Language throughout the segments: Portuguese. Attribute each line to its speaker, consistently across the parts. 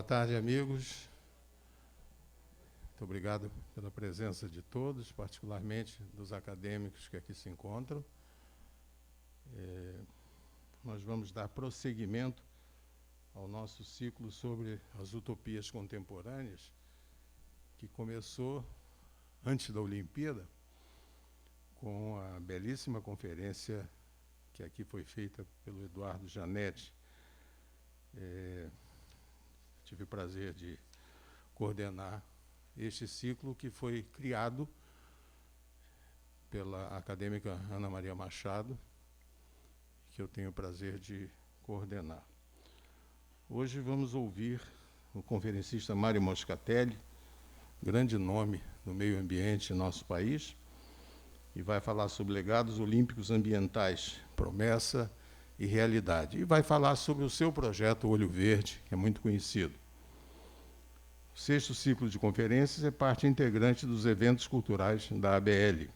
Speaker 1: Boa tarde, amigos. Muito obrigado pela presença de todos, particularmente dos acadêmicos que aqui se encontram. Nós vamos dar prosseguimento ao nosso ciclo sobre as utopias contemporâneas, que começou antes da Olimpíada, com a belíssima conferência que aqui foi feita pelo Eduardo Janetti. Tive o prazer de coordenar este ciclo que foi criado pela acadêmica Ana Maria Machado, que eu tenho o prazer de coordenar. Hoje vamos ouvir o conferencista Mário Moscatelli, grande nome do meio ambiente em nosso país, e vai falar sobre legados olímpicos ambientais, promessa e realidade. E vai falar sobre o seu projeto Olho Verde, que é muito conhecido. O 6º ciclo de conferências é parte integrante dos eventos culturais da ABL.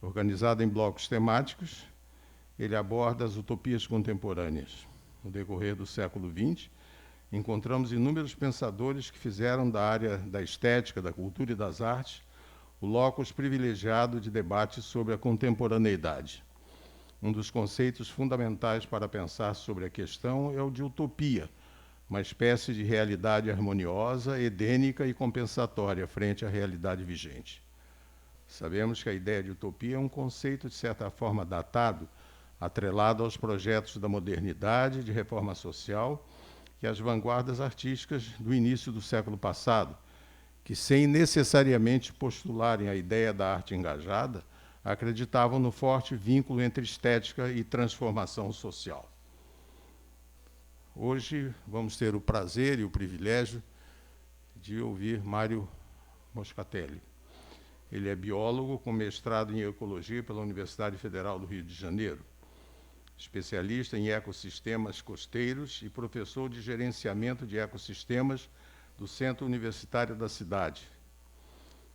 Speaker 1: Organizado em blocos temáticos, ele aborda as utopias contemporâneas. No decorrer do século XX, encontramos inúmeros pensadores que fizeram da área da estética, da cultura e das artes o locus privilegiado de debate sobre a contemporaneidade. Um dos conceitos fundamentais para pensar sobre a questão é o de utopia, uma espécie de realidade harmoniosa, edênica e compensatória frente à realidade vigente. Sabemos que a ideia de utopia é um conceito, de certa forma, datado, atrelado aos projetos da modernidade, de reforma social e às vanguardas artísticas do início do século passado, que, sem necessariamente postularem a ideia da arte engajada, acreditavam no forte vínculo entre estética e transformação social. Hoje vamos ter o prazer e o privilégio de ouvir Mário Moscatelli. Ele é biólogo com mestrado em ecologia pela Universidade Federal do Rio de Janeiro, especialista em ecossistemas costeiros e professor de gerenciamento de ecossistemas do Centro Universitário da Cidade.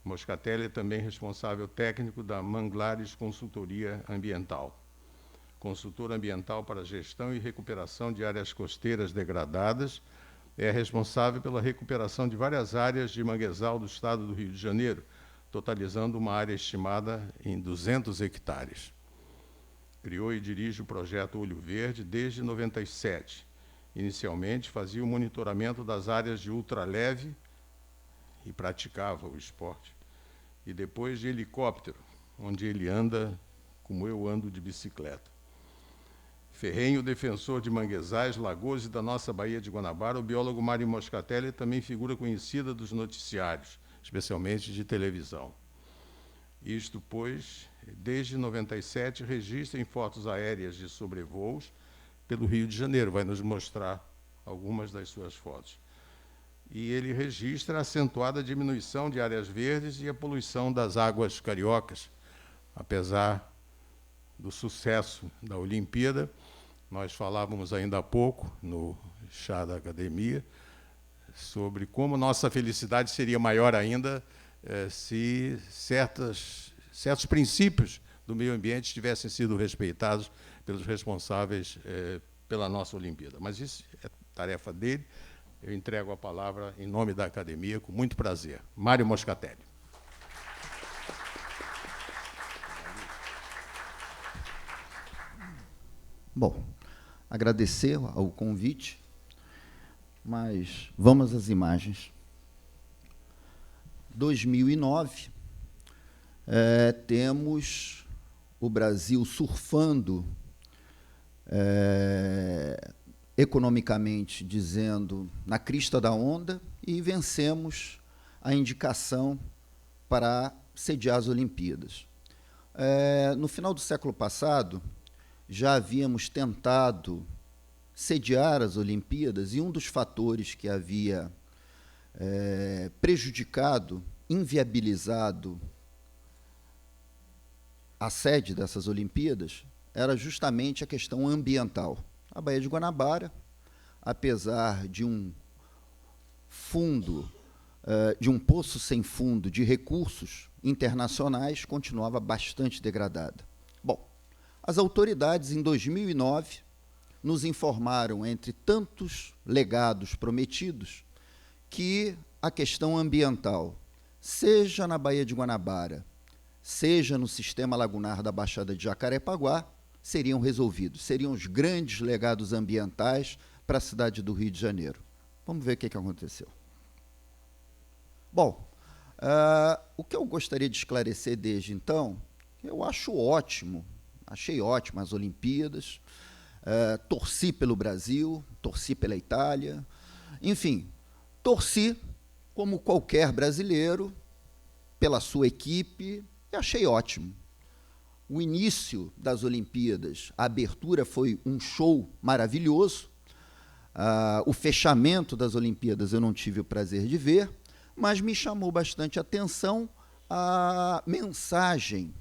Speaker 1: Moscatelli é também responsável técnico da Manglares Consultoria Ambiental, consultor ambiental para gestão e recuperação de áreas costeiras degradadas, é responsável pela recuperação de várias áreas de manguezal do estado do Rio de Janeiro, totalizando uma área estimada em 200 hectares. Criou e dirige o projeto Olho Verde desde 97. Inicialmente, fazia o monitoramento das áreas de ultraleve e praticava o esporte. E depois de helicóptero, onde ele anda como eu ando de bicicleta. Ferrenho defensor de manguezais, lagoas e da nossa Baía de Guanabara, o biólogo Mário Moscatelli também figura conhecida dos noticiários, especialmente de televisão. Isto, pois, desde 97, registra em fotos aéreas de sobrevoos pelo Rio de Janeiro, vai nos mostrar algumas das suas fotos. E ele registra a acentuada diminuição de áreas verdes e a poluição das águas cariocas. Apesar do sucesso da Olimpíada, nós falávamos ainda há pouco, no chá da academia, sobre como nossa felicidade seria maior ainda se certos princípios do meio ambiente tivessem sido respeitados pelos responsáveis pela nossa Olimpíada. Mas isso é tarefa dele. Eu entrego a palavra em nome da academia, com muito prazer. Mário Moscatelli.
Speaker 2: Bom, agradecer ao convite, mas vamos às imagens. 2009, temos o Brasil surfando, economicamente dizendo, na crista da onda, e vencemos a indicação para sediar as Olimpíadas. No final do século passado, já havíamos tentado sediar as Olimpíadas, e um dos fatores que havia prejudicado, inviabilizado a sede dessas Olimpíadas era justamente a questão ambiental. A Baía de Guanabara, apesar de um fundo, de um poço sem fundo de recursos internacionais, continuava bastante degradada. Bom, as autoridades, em 2009, nos informaram, entre tantos legados prometidos, que a questão ambiental, seja na Baía de Guanabara, seja no sistema lagunar da Baixada de Jacarepaguá, seriam resolvidos, seriam os grandes legados ambientais para a cidade do Rio de Janeiro. Vamos ver o que aconteceu. Bom, o que eu gostaria de esclarecer desde então, eu acho ótimo, achei ótimo as Olimpíadas, torci pelo Brasil, torci pela Itália, enfim, torci, como qualquer brasileiro, pela sua equipe, e achei ótimo. O início das Olimpíadas, a abertura foi um show maravilhoso, o fechamento das Olimpíadas eu não tive o prazer de ver, mas me chamou bastante a atenção a mensagem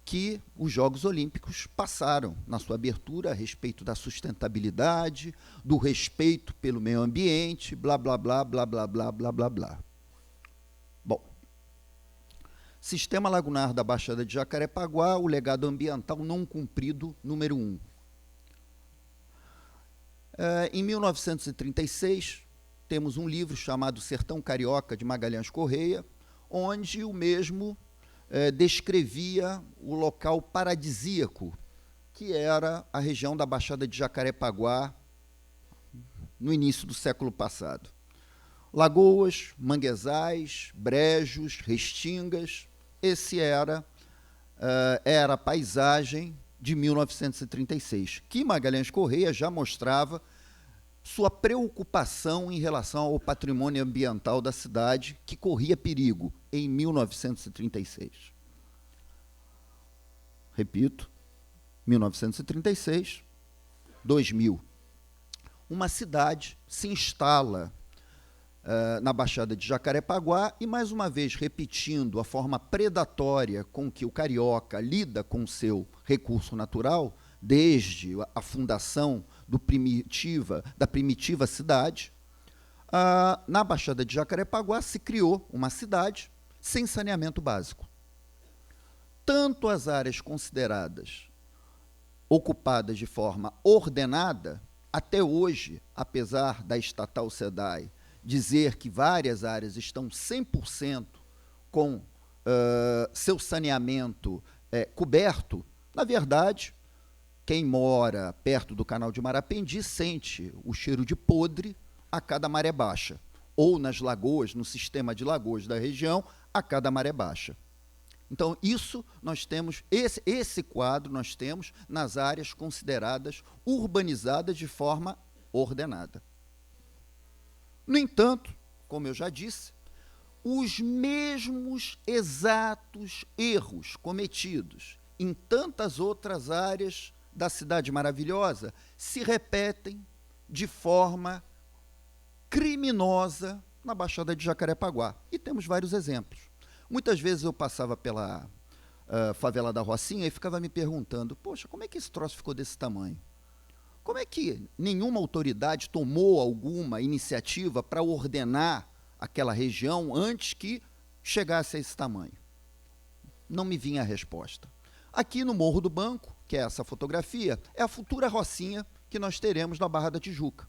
Speaker 2: que os Jogos Olímpicos passaram na sua abertura a respeito da sustentabilidade, do respeito pelo meio ambiente, blá, blá, blá, blá, blá, blá, blá, blá, blá. Bom, Sistema Lagunar da Baixada de Jacarepaguá, o legado ambiental não cumprido número 1. Em 1936, temos um livro chamado Sertão Carioca, de Magalhães Correia, onde o mesmo descrevia o local paradisíaco, que era a região da Baixada de Jacarepaguá, no início do século passado. Lagoas, manguezais, brejos, restingas, esse era a paisagem de 1936, que Magalhães Correia já mostrava sua preocupação em relação ao patrimônio ambiental da cidade, que corria perigo em 1936. Repito, 1936, 2000. Uma cidade se instala na Baixada de Jacarepaguá e, mais uma vez, repetindo a forma predatória com que o carioca lida com o seu recurso natural, desde a fundação da primitiva cidade, na Baixada de Jacarepaguá se criou uma cidade sem saneamento básico. Tanto as áreas consideradas ocupadas de forma ordenada, até hoje, apesar da estatal SEDAI dizer que várias áreas estão 100% com seu saneamento coberto, na verdade, quem mora perto do canal de Marapendi sente o cheiro de podre a cada maré baixa, ou nas lagoas, no sistema de lagoas da região, a cada maré baixa. Então, isso nós temos, esse quadro nós temos nas áreas consideradas urbanizadas de forma ordenada. No entanto, como eu já disse, os mesmos exatos erros cometidos em tantas outras áreas da Cidade Maravilhosa se repetem de forma criminosa na Baixada de Jacarepaguá. E temos vários exemplos. Muitas vezes eu passava pela favela da Rocinha e ficava me perguntando, poxa, como é que esse troço ficou desse tamanho? Como é que nenhuma autoridade tomou alguma iniciativa para ordenar aquela região antes que chegasse a esse tamanho? Não me vinha a resposta. Aqui no Morro do Banco, que é essa fotografia, é a futura Rocinha que nós teremos na Barra da Tijuca.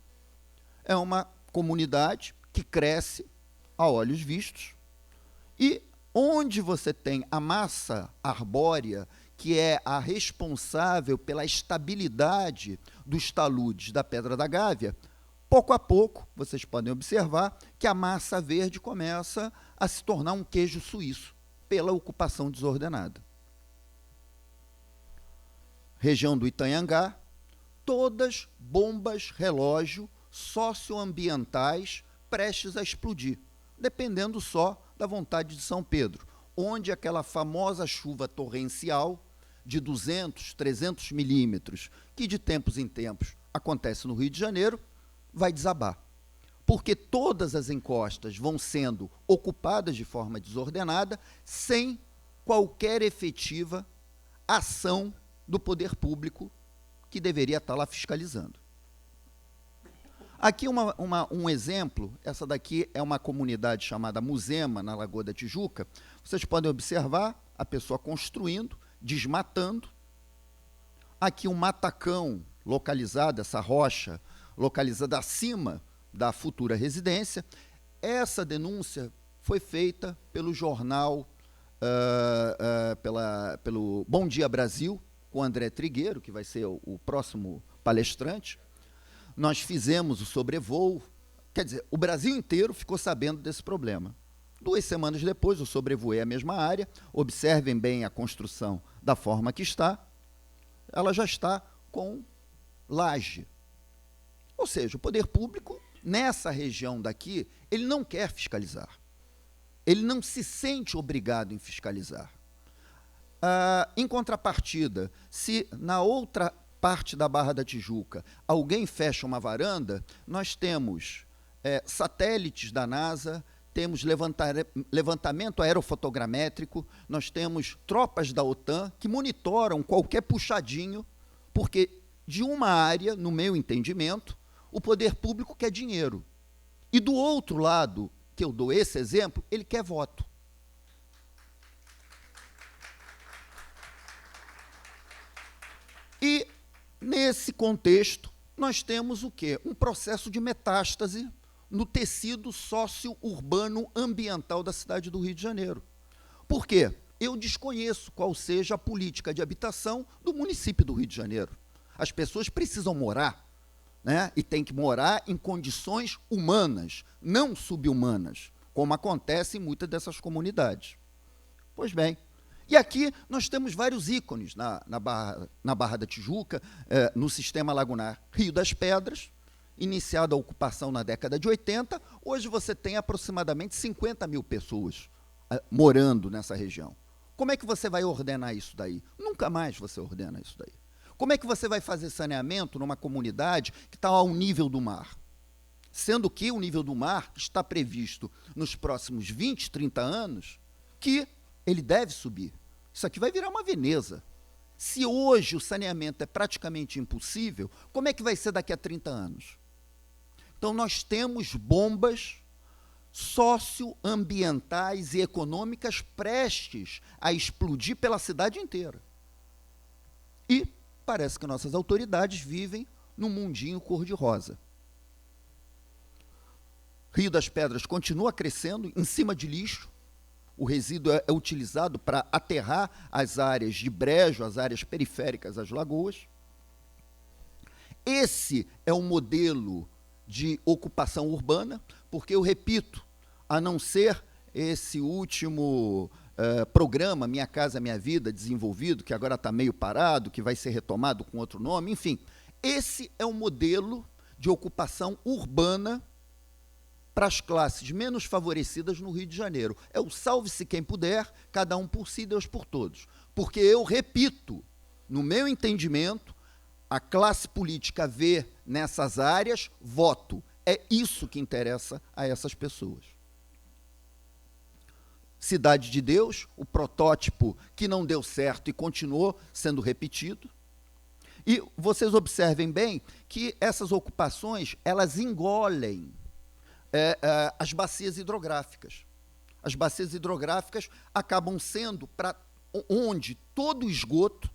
Speaker 2: É uma comunidade que cresce a olhos vistos e onde você tem a massa arbórea, que é a responsável pela estabilidade dos taludes da Pedra da Gávea, pouco a pouco, vocês podem observar que a massa verde começa a se tornar um queijo suíço pela ocupação desordenada. Região do Itanhangá, todas bombas relógio socioambientais prestes a explodir, dependendo só da vontade de São Pedro, onde aquela famosa chuva torrencial de 200, 300 milímetros, que de tempos em tempos acontece no Rio de Janeiro, vai desabar. Porque todas as encostas vão sendo ocupadas de forma desordenada, sem qualquer efetiva ação do poder público que deveria estar lá fiscalizando. Aqui um exemplo, essa daqui é uma comunidade chamada Muzema, na Lagoa da Tijuca. Vocês podem observar a pessoa construindo, desmatando. Aqui um matacão localizada, essa rocha localizada acima da futura residência. Essa denúncia foi feita pelo jornal, pelo Bom Dia Brasil, com o André Trigueiro, que vai ser o próximo palestrante. Nós fizemos o sobrevoo, quer dizer, o Brasil inteiro ficou sabendo desse problema. 2 semanas depois, eu sobrevoei a mesma área. Observem bem a construção da forma que está. Ela já está com laje. Ou seja, o poder público, nessa região daqui, ele não quer fiscalizar. Ele não se sente obrigado em fiscalizar. Em contrapartida, se na outra parte da Barra da Tijuca alguém fecha uma varanda, nós temos satélites da NASA, temos levantamento aerofotogramétrico, nós temos tropas da OTAN que monitoram qualquer puxadinho, porque de uma área, no meu entendimento, o poder público quer dinheiro. E do outro lado, que eu dou esse exemplo, ele quer voto. E, nesse contexto, nós temos o quê? Um processo de metástase no tecido socio-urbano ambiental da cidade do Rio de Janeiro. Por quê? Eu desconheço qual seja a política de habitação do município do Rio de Janeiro. As pessoas precisam morar, né? E tem que morar em condições humanas, não subhumanas, como acontece em muitas dessas comunidades. Pois bem, e aqui nós temos vários ícones na Barra da Tijuca, no sistema lagunar Rio das Pedras, iniciada a ocupação na década de 80, hoje você tem aproximadamente 50 mil pessoas morando nessa região. Como é que você vai ordenar isso daí? Nunca mais você ordena isso daí. Como é que você vai fazer saneamento numa comunidade que está ao nível do mar? Sendo que o nível do mar está previsto nos próximos 20, 30 anos, que ele deve subir. Isso aqui vai virar uma Veneza. Se hoje o saneamento é praticamente impossível, como é que vai ser daqui a 30 anos? Então, nós temos bombas socioambientais e econômicas prestes a explodir pela cidade inteira. E parece que nossas autoridades vivem num mundinho cor-de-rosa. Rio das Pedras continua crescendo em cima de lixo. O resíduo é utilizado para aterrar as áreas de brejo, as áreas periféricas às lagoas. Esse é um modelo de ocupação urbana, porque, eu repito, a não ser esse último programa Minha Casa Minha Vida desenvolvido, que agora está meio parado, que vai ser retomado com outro nome, enfim, esse é um modelo de ocupação urbana para as classes menos favorecidas no Rio de Janeiro. É o salve-se quem puder, cada um por si, Deus por todos. Porque, eu repito, no meu entendimento, a classe política vê nessas áreas voto. É isso que interessa a essas pessoas. Cidade de Deus, o protótipo que não deu certo e continuou sendo repetido. E vocês observem bem que essas ocupações, elas engolem as bacias hidrográficas. As bacias hidrográficas acabam sendo para onde todo o esgoto,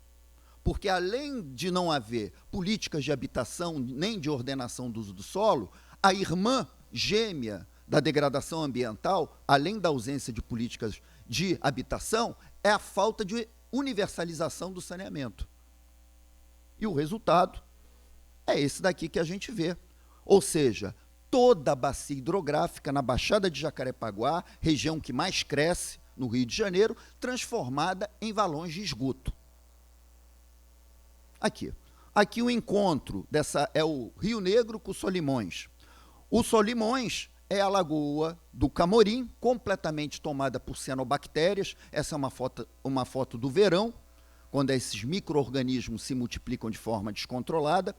Speaker 2: porque além de não haver políticas de habitação nem de ordenação do uso do solo, a irmã gêmea da degradação ambiental, além da ausência de políticas de habitação, é a falta de universalização do saneamento. E o resultado é esse daqui que a gente vê. Ou seja, toda a bacia hidrográfica na Baixada de Jacarepaguá, região que mais cresce no Rio de Janeiro, transformada em valões de esgoto. Aqui o encontro é o Rio Negro com o Solimões. O Solimões é a lagoa do Camorim, completamente tomada por cianobactérias. Essa é uma foto do verão, quando esses micro-organismos se multiplicam de forma descontrolada.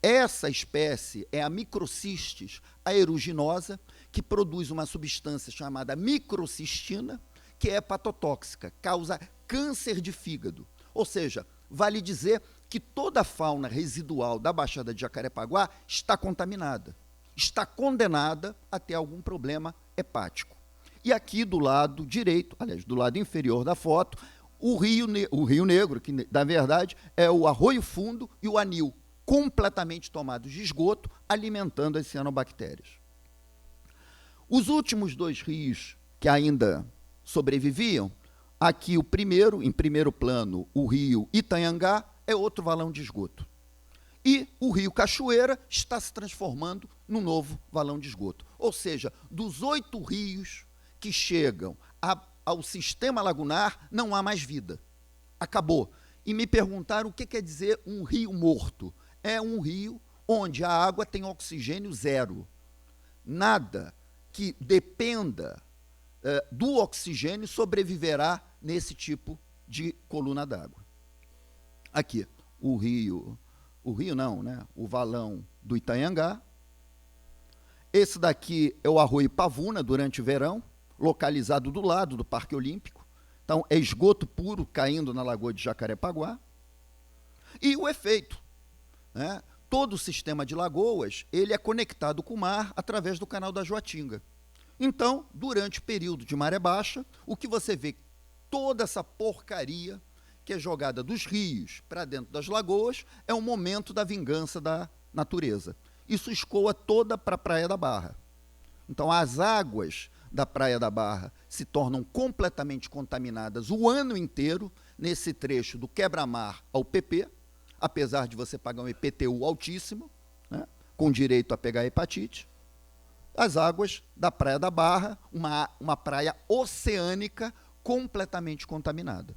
Speaker 2: Essa espécie é a Microcistes aeruginosa, que produz uma substância chamada microcistina, que é hepatotóxica, causa câncer de fígado. Ou seja, vale dizer que toda a fauna residual da Baixada de Jacarepaguá está contaminada, está condenada a ter algum problema hepático. E aqui do lado direito, aliás, do lado inferior da foto, o Rio Negro, que na verdade é o Arroio Fundo e o Anil. completamente tomados de esgoto, alimentando as cianobactérias. Os últimos 2 rios que ainda sobreviviam, aqui o primeiro, em primeiro plano, o rio Itanhangá, é outro valão de esgoto. E o rio Cachoeira está se transformando num novo valão de esgoto. Ou seja, dos 8 rios que chegam ao sistema lagunar, não há mais vida. Acabou. E me perguntaram o que quer dizer um rio morto. É um rio onde a água tem oxigênio zero. Nada que dependa do oxigênio sobreviverá nesse tipo de coluna d'água. Aqui, o valão do Itanhangá. Esse daqui é o Arroio Pavuna, durante o verão, localizado do lado do Parque Olímpico. Então, é esgoto puro caindo na Lagoa de Jacarepaguá. E o efeito, né? Todo o sistema de lagoas, ele é conectado com o mar através do canal da Joatinga. Então, durante o período de maré baixa, o que você vê, toda essa porcaria que é jogada dos rios para dentro das lagoas, é o momento da vingança da natureza. Isso escoa toda para a Praia da Barra. Então, as águas da Praia da Barra se tornam completamente contaminadas o ano inteiro, nesse trecho do quebra-mar ao PP, apesar de você pagar um IPTU altíssimo, né, com direito a pegar hepatite. As águas da Praia da Barra, uma praia oceânica completamente contaminada.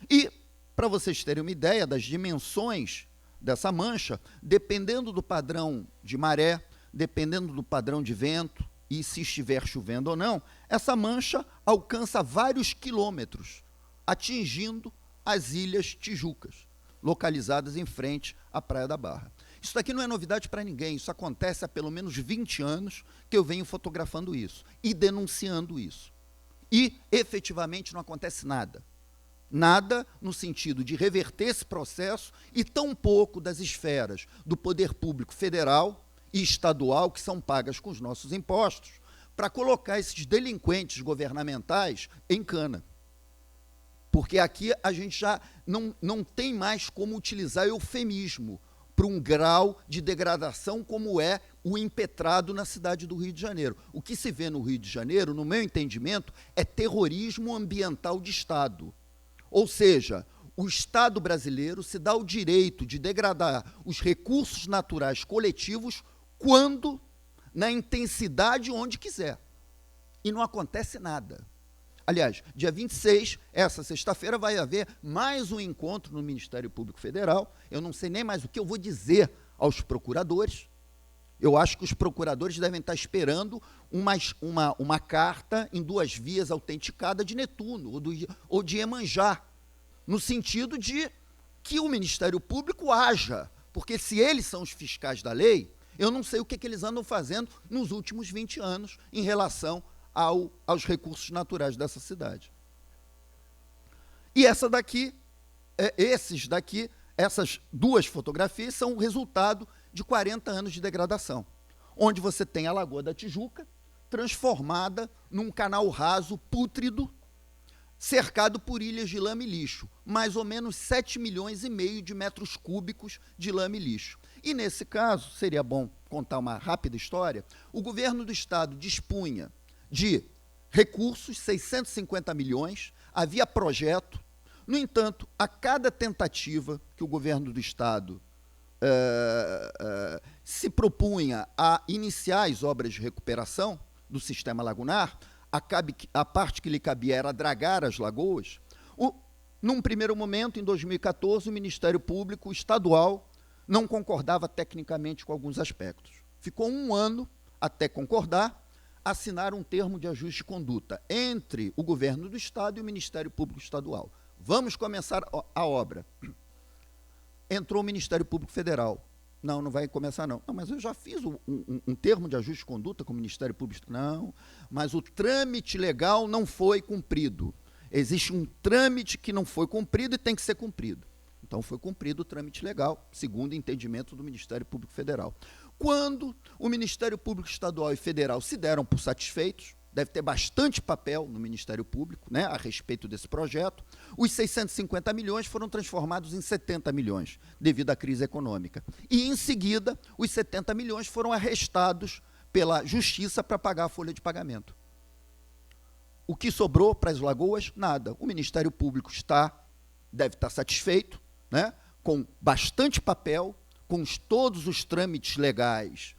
Speaker 2: E, para vocês terem uma ideia das dimensões dessa mancha, dependendo do padrão de maré, dependendo do padrão de vento, e se estiver chovendo ou não, essa mancha alcança vários quilômetros, atingindo as Ilhas Tijucas, localizadas em frente à Praia da Barra. Isso daqui não é novidade para ninguém, isso acontece há pelo menos 20 anos que eu venho fotografando isso e denunciando isso. E, efetivamente, não acontece nada. Nada no sentido de reverter esse processo e tampouco das esferas do poder público federal e estadual, que são pagas com os nossos impostos, para colocar esses delinquentes governamentais em cana. Porque aqui a gente já não tem mais como utilizar eufemismo para um grau de degradação como é o impetrado na cidade do Rio de Janeiro. O que se vê no Rio de Janeiro, no meu entendimento, é terrorismo ambiental de Estado. Ou seja, o Estado brasileiro se dá o direito de degradar os recursos naturais coletivos quando, na intensidade, onde quiser. E não acontece nada. Aliás, dia 26, essa sexta-feira, vai haver mais um encontro no Ministério Público Federal. Eu não sei nem mais o que eu vou dizer aos procuradores. Eu acho que os procuradores devem estar esperando uma carta em 2 vias autenticada de Netuno ou de Iemanjá, no sentido de que o Ministério Público haja, porque se eles são os fiscais da lei, eu não sei o que eles andam fazendo nos últimos 20 anos em relação aos recursos naturais dessa cidade. E essas 2 fotografias são o resultado de 40 anos de degradação, onde você tem a Lagoa da Tijuca transformada num canal raso pútrido, cercado por ilhas de lama e lixo, mais ou menos 7,5 milhões de metros cúbicos de lama e lixo. E, nesse caso, seria bom contar uma rápida história, o governo do Estado dispunha de recursos, 650 milhões, havia projeto. No entanto, a cada tentativa que o governo do Estado se propunha a iniciar as obras de recuperação do sistema lagunar, a parte que lhe cabia era dragar as lagoas. Num primeiro momento, em 2014, o Ministério Público Estadual não concordava tecnicamente com alguns aspectos. Ficou 1 ano até concordar, assinar um termo de ajuste de conduta entre o governo do Estado e o Ministério Público Estadual. Vamos começar a obra. Entrou o Ministério Público Federal. Não vai começar, não. Não, mas eu já fiz um termo de ajuste de conduta com o Ministério Público. Não, mas o trâmite legal não foi cumprido. Existe um trâmite que não foi cumprido e tem que ser cumprido. Então, foi cumprido o trâmite legal, segundo o entendimento do Ministério Público Federal. Quando o Ministério Público Estadual e Federal se deram por satisfeitos, deve ter bastante papel no Ministério Público, né, a respeito desse projeto. Os 650 milhões foram transformados em 70 milhões, devido à crise econômica. E, em seguida, os 70 milhões foram arrestados pela Justiça para pagar a folha de pagamento. O que sobrou para as Lagoas? Nada. O Ministério Público deve estar satisfeito, né, com bastante papel, com todos os trâmites legais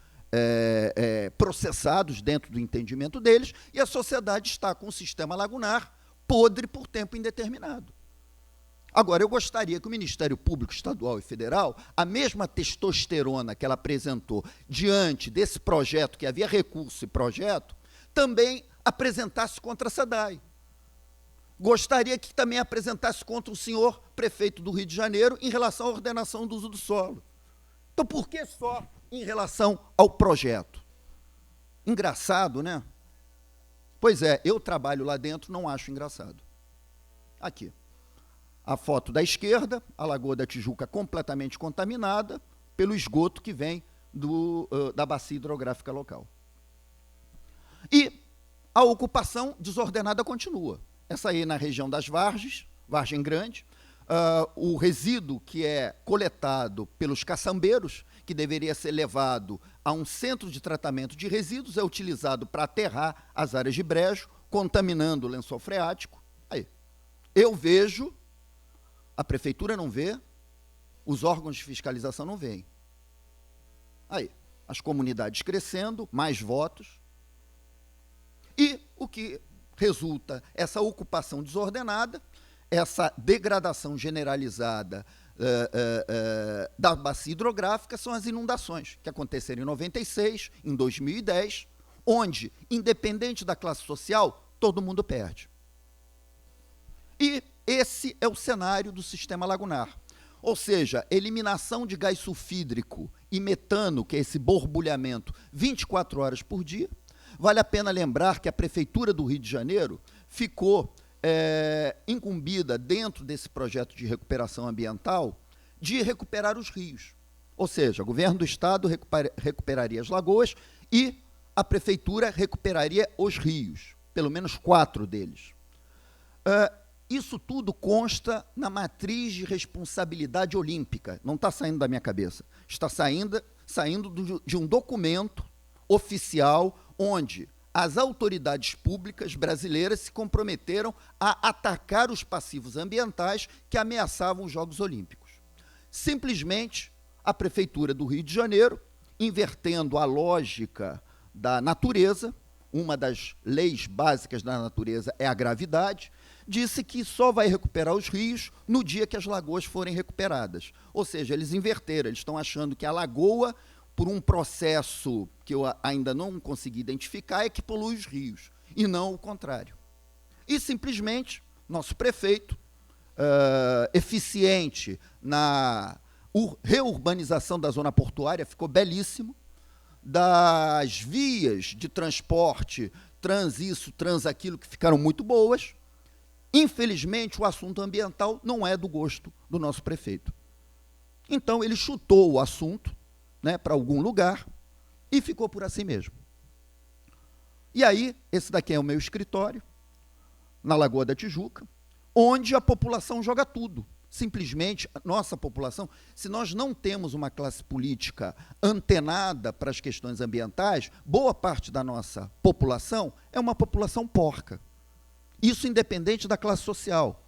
Speaker 2: processados dentro do entendimento deles, e a sociedade está com o sistema lagunar podre por tempo indeterminado. Agora, eu gostaria que o Ministério Público Estadual e Federal, a mesma testosterona que ela apresentou diante desse projeto, que havia recurso e projeto, também apresentasse contra a SEDAI. Gostaria que também apresentasse contra o senhor prefeito do Rio de Janeiro em relação à ordenação do uso do solo. Então, por que só em relação ao projeto? Engraçado, né? Pois é, eu trabalho lá dentro, não acho engraçado. Aqui, a foto da esquerda, a Lagoa da Tijuca completamente contaminada pelo esgoto que vem da bacia hidrográfica local. E a ocupação desordenada continua. Essa aí na região das Vargens, Vargem Grande, o resíduo que é coletado pelos caçambeiros, que deveria ser levado a um centro de tratamento de resíduos, é utilizado para aterrar as áreas de brejo, contaminando o lençol freático. Aí, eu vejo, a prefeitura não vê, os órgãos de fiscalização não veem. Aí, as comunidades crescendo, mais votos, e o que resulta essa ocupação desordenada, essa degradação generalizada da bacia hidrográfica são as inundações, que aconteceram em 96, em 2010, onde, independente da classe social, todo mundo perde. E esse é o cenário do sistema lagunar. Ou seja, eliminação de gás sulfídrico e metano, que é esse borbulhamento, 24 horas por dia. Vale a pena lembrar que a Prefeitura do Rio de Janeiro ficou incumbida, dentro desse projeto de recuperação ambiental, de recuperar os rios. Ou seja, o governo do Estado recuperaria as lagoas e a Prefeitura recuperaria os rios, pelo menos 4 deles. Isso tudo consta na matriz de responsabilidade olímpica, não está saindo da minha cabeça, está saindo de um documento oficial onde as autoridades públicas brasileiras se comprometeram a atacar os passivos ambientais que ameaçavam os Jogos Olímpicos. Simplesmente, a Prefeitura do Rio de Janeiro, invertendo a lógica da natureza, uma das leis básicas da natureza é a gravidade, disse que só vai recuperar os rios no dia que as lagoas forem recuperadas. Ou seja, eles inverteram, eles estão achando que a lagoa, por um processo que eu ainda não consegui identificar, é que polui os rios, e não o contrário. E, simplesmente, nosso prefeito, eficiente na reurbanização da zona portuária, ficou belíssimo, das vias de transporte, trans isso, trans aquilo, que ficaram muito boas. Infelizmente, o assunto ambiental não é do gosto do nosso prefeito. Então, ele chutou o assunto, né, para algum lugar, e ficou por assim mesmo. E aí, esse daqui é o meu escritório, na Lagoa da Tijuca, onde a população joga tudo. Simplesmente, a nossa população, se nós não temos uma classe política antenada para as questões ambientais, boa parte da nossa população é uma população porca. Isso independente da classe social,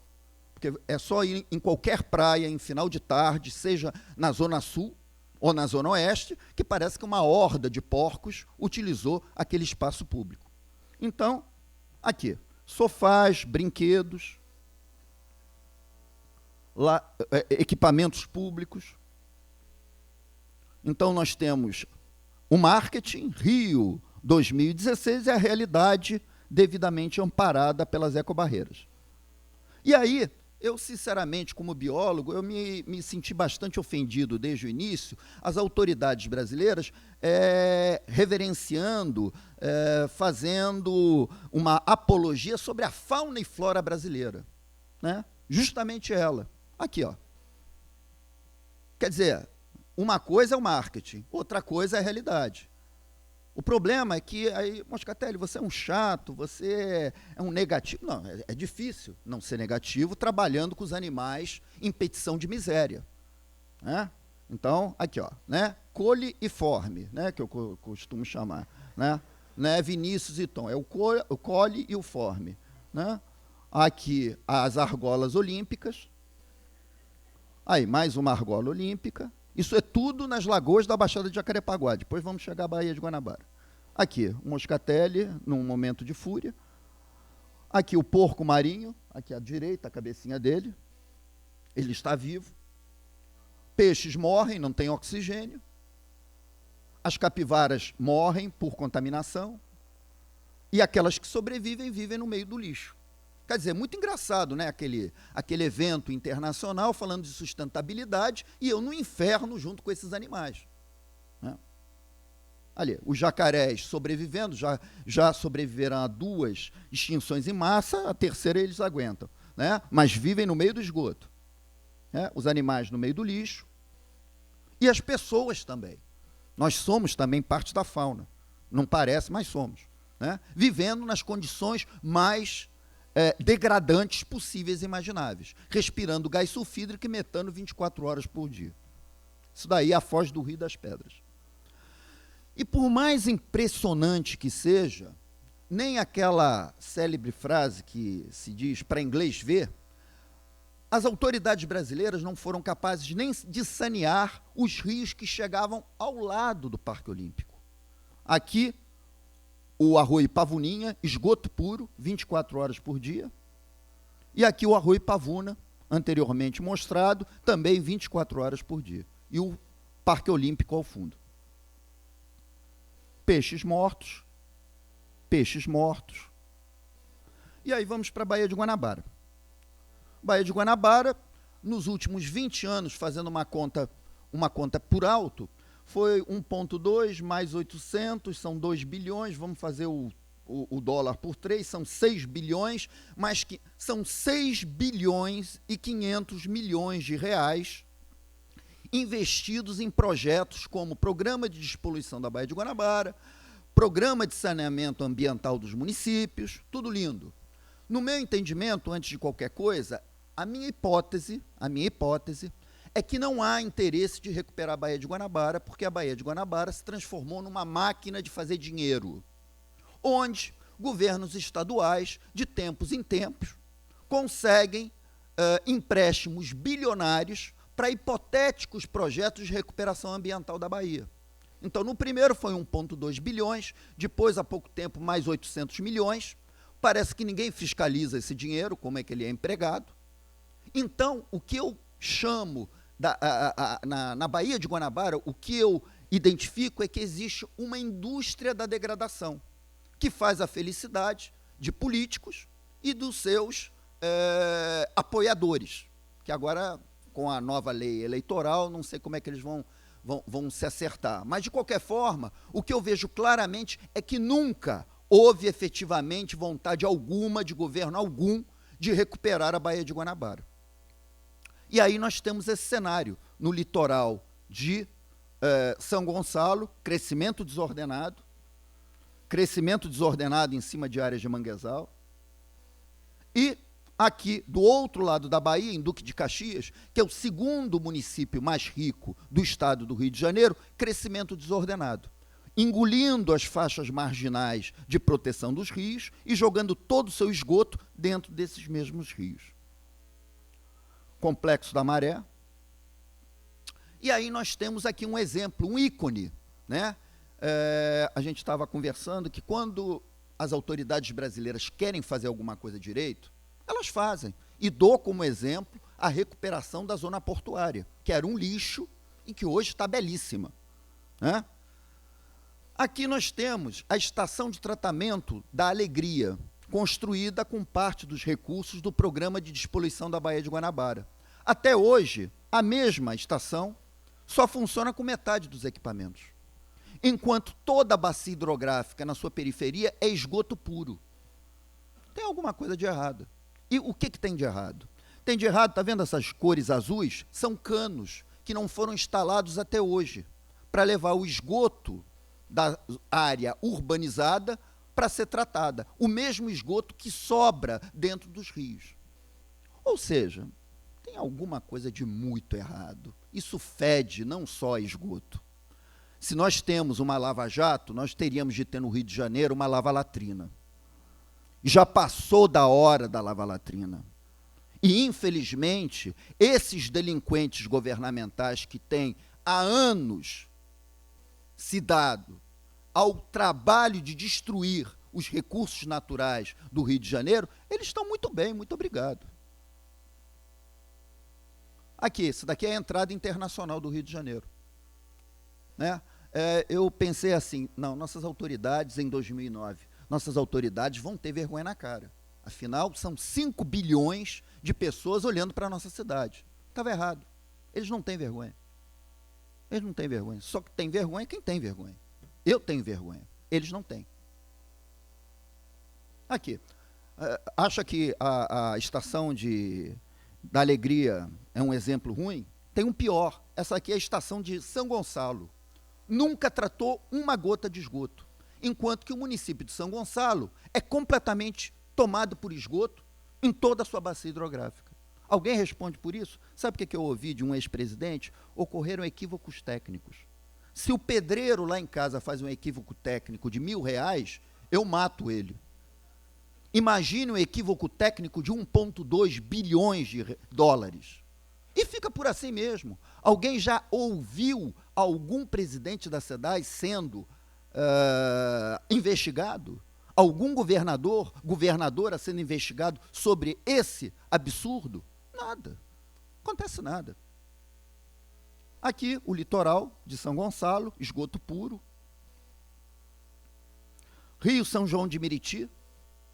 Speaker 2: porque é só ir em qualquer praia, em final de tarde, seja na Zona Sul, ou na Zona Oeste, que parece que uma horda de porcos utilizou aquele espaço público. Então, aqui, sofás, brinquedos, equipamentos públicos. Então, nós temos o marketing, Rio 2016, é a realidade devidamente amparada pelas ecobarreiras. E aí, eu, sinceramente, como biólogo, eu me senti bastante ofendido desde o início, as autoridades brasileiras reverenciando, fazendo uma apologia sobre a fauna e flora brasileira, né? Justamente ela. Aqui, ó. Quer dizer, uma coisa é o marketing, outra coisa é a realidade. O problema é que, aí, Moscatelli, você é um chato, você é um negativo. Não, é difícil não ser negativo trabalhando com os animais em petição de miséria. Né? Então, aqui, ó, né? Coliforme, né? Que eu costumo chamar. Né? Vinícius e Tom. É o coli e o forme. Né? Aqui, as argolas olímpicas. Aí, mais uma argola olímpica. Isso é tudo nas lagoas da Baixada de Jacarepaguá. Depois vamos chegar à Baía de Guanabara. Aqui, o Moscatelli, num momento de fúria. Aqui, o porco marinho, aqui à direita, a cabecinha dele. Ele está vivo. Peixes morrem, não tem oxigênio. As capivaras morrem por contaminação. E aquelas que sobrevivem, vivem no meio do lixo. Quer dizer, muito engraçado, né? Aquele evento internacional falando de sustentabilidade e eu no inferno junto com esses animais. Né? Ali, os jacarés sobrevivendo, já sobreviveram a 2 extinções em massa, a terceira eles aguentam. Né? Mas vivem no meio do esgoto. Né? Os animais no meio do lixo. E as pessoas também. Nós somos também parte da fauna. Não parece, mas somos. Né? Vivendo nas condições mais degradantes possíveis e imagináveis, respirando gás sulfídrico e metano 24 horas por dia. Isso daí é a foz do Rio das Pedras. E por mais impressionante que seja, nem aquela célebre frase que se diz para inglês ver, as autoridades brasileiras não foram capazes nem de sanear os rios que chegavam ao lado do Parque Olímpico. Aqui, o Arroio Pavuninha, esgoto puro, 24 horas por dia. E aqui o Arroio Pavuna, anteriormente mostrado, também 24 horas por dia. E o Parque Olímpico ao fundo. Peixes mortos. Peixes mortos. E aí vamos para a Baía de Guanabara. Baía de Guanabara, nos últimos 20 anos, fazendo uma conta por alto, foi 1,2 mais 800, são 2 bilhões, vamos fazer o dólar por 3, são 6 bilhões, mas que são 6 bilhões e 500 milhões de reais investidos em projetos como Programa de Despoluição da Baía de Guanabara, Programa de Saneamento Ambiental dos Municípios, tudo lindo. No meu entendimento, antes de qualquer coisa, a minha hipótese é que não há interesse de recuperar a Baía de Guanabara, porque a Baía de Guanabara se transformou numa máquina de fazer dinheiro, onde governos estaduais, de tempos em tempos, conseguem empréstimos bilionários para hipotéticos projetos de recuperação ambiental da Bahia. Então, no primeiro foi 1,2 bilhões, depois, há pouco tempo, mais 800 milhões. Parece que ninguém fiscaliza esse dinheiro, como é que ele é empregado. Então, o que eu chamo, na Baía de Guanabara, o que eu identifico é que existe uma indústria da degradação, que faz a felicidade de políticos e dos seus apoiadores, que agora, com a nova lei eleitoral, não sei como é que eles vão se acertar. Mas, de qualquer forma, o que eu vejo claramente é que nunca houve efetivamente vontade alguma, de governo algum, de recuperar a Baía de Guanabara. E aí nós temos esse cenário no litoral de São Gonçalo, crescimento desordenado em cima de áreas de manguezal, e aqui, do outro lado da Bahia, em Duque de Caxias, que é o segundo município mais rico do estado do Rio de Janeiro, crescimento desordenado, engolindo as faixas marginais de proteção dos rios e jogando todo o seu esgoto dentro desses mesmos rios. Complexo da Maré. E aí nós temos aqui um exemplo, um ícone, né? A gente estava conversando que quando as autoridades brasileiras querem fazer alguma coisa direito, elas fazem. E dou como exemplo a recuperação da zona portuária, que era um lixo e que hoje está belíssima. Né? Aqui nós temos a estação de tratamento da Alegria, construída com parte dos recursos do Programa de Despoluição da Baía de Guanabara. Até hoje, a mesma estação só funciona com metade dos equipamentos, enquanto toda a bacia hidrográfica na sua periferia é esgoto puro. Tem alguma coisa de errado. E o que tem de errado? Tem de errado, está vendo essas cores azuis? São canos que não foram instalados até hoje para levar o esgoto da área urbanizada para ser tratada. O mesmo esgoto que sobra dentro dos rios. Ou seja, tem alguma coisa de muito errado. Isso fede não só a esgoto. Se nós temos uma lava-jato, nós teríamos de ter no Rio de Janeiro uma lava-latrina. Já passou da hora da lava-latrina. E, infelizmente, esses delinquentes governamentais que têm há anos se dado ao trabalho de destruir os recursos naturais do Rio de Janeiro, eles estão muito bem, muito obrigado. Aqui, isso daqui é a entrada internacional do Rio de Janeiro. Né? Eu pensei assim, não, nossas autoridades em 2009, nossas autoridades vão ter vergonha na cara. Afinal, são 5 bilhões de pessoas olhando para a nossa cidade. Estava errado. Eles não têm vergonha. Eles não têm vergonha. Só que tem vergonha quem tem vergonha. Eu tenho vergonha. Eles não têm. Aqui. Acha que a estação da Alegria é um exemplo ruim? Tem um pior. Essa aqui é a estação de São Gonçalo. Nunca tratou uma gota de esgoto. Enquanto que o município de São Gonçalo é completamente tomado por esgoto em toda a sua bacia hidrográfica. Alguém responde por isso? Sabe o que eu ouvi de um ex-presidente? Ocorreram equívocos técnicos. Se o pedreiro lá em casa faz um equívoco técnico de R$1.000, eu mato ele. Imagine um equívoco técnico de 1,2 bilhões de dólares. E fica por assim mesmo. Alguém já ouviu algum presidente da SEDAI sendo investigado? Algum governadora sendo investigado sobre esse absurdo? Nada. Acontece nada. Aqui, o litoral de São Gonçalo, esgoto puro. Rio São João de Meriti,